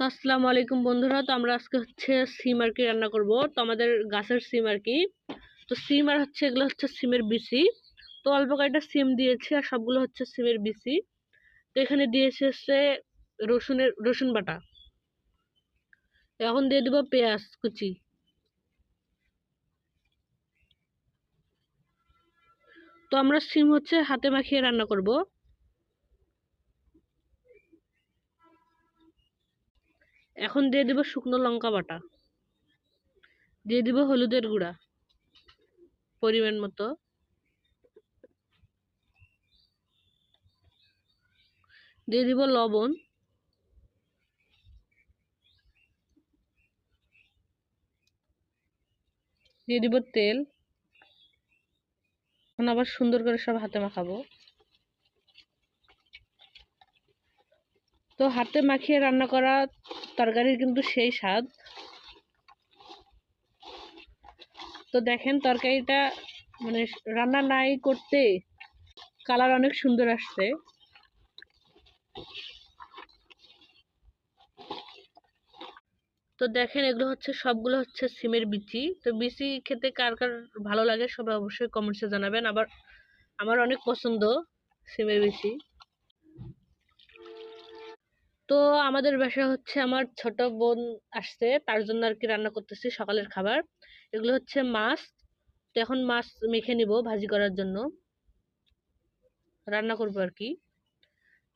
তো আসসালামু আলাইকুম বন্ধুরা। তো আমরা আজকে হচ্ছে সিম আর কি রান্না করব। তো আমাদের গাছের সিম আর কি। তো সিম আর হচ্ছে এগুলো হচ্ছে সিমের বিচি। তো অল্প কয়েকটা সিম দিয়েছি আর সবগুলো হচ্ছে সিমের বিচি। তো এখানে দিয়েছে হচ্ছে রসুন বাটা। এখন দিয়ে দিব পেঁয়াজ কুচি। তো আমরা সিম হচ্ছে হাতে মাখিয়ে রান্না করব। এখন দিয়ে দিব শুকনো লঙ্কা বাটা, দিয়ে দিব হলুদের গুঁড়া পরিমাণ মতো, দিয়ে দিব লবণ, দিয়ে দিব তেল। এখন আবার সুন্দর করে সব হাতে মাখাবো। তো হাতে মাখিয়ে রান্না করা তরকারির কিন্তু সেই স্বাদ। তো দেখেন তরকারিটা মানে রান্না নাই করতে কালার অনেক সুন্দর আসছে। তো দেখেন এগুলো হচ্ছে সবগুলো হচ্ছে সিমের বিচি। তো বিচি খেতে কার কার ভালো লাগে সবাই অবশ্যই কমেন্টসে জানাবেন। আবার আমার অনেক পছন্দ সিমের বিচি। তো আমাদের বাসা হচ্ছে আমার ছোট বোন আসছে, তার জন্য আর কি রান্না করতেছি সকালের খাবার। এগুলো হচ্ছে মাছ। তো এখন মাছ মেখে নিব ভাজি করার জন্য, রান্না করবো আর কি।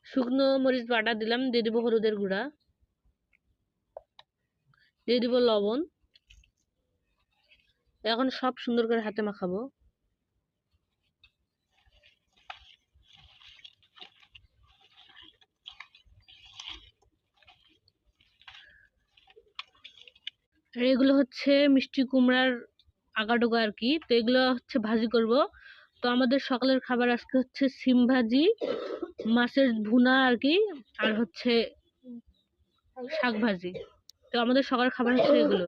শুকনো মরিচ বাটা দিলাম, দিয়ে দিব হলুদের গুঁড়া, দিয়ে দিব লবণ। এখন সব সুন্দর করে হাতে মাখাবো। আর এগুলো হচ্ছে মিষ্টি কুমড়ার আগাডোগা আর কি। তো এগুলো হচ্ছে ভাজি করব। তো আমাদের সকালের খাবার আজকে হচ্ছে সিম ভাজি, মাছের ভুনা আর কি, আর হচ্ছে শাক ভাজি। তো আমাদের সকালের খাবার হচ্ছে এগুলো।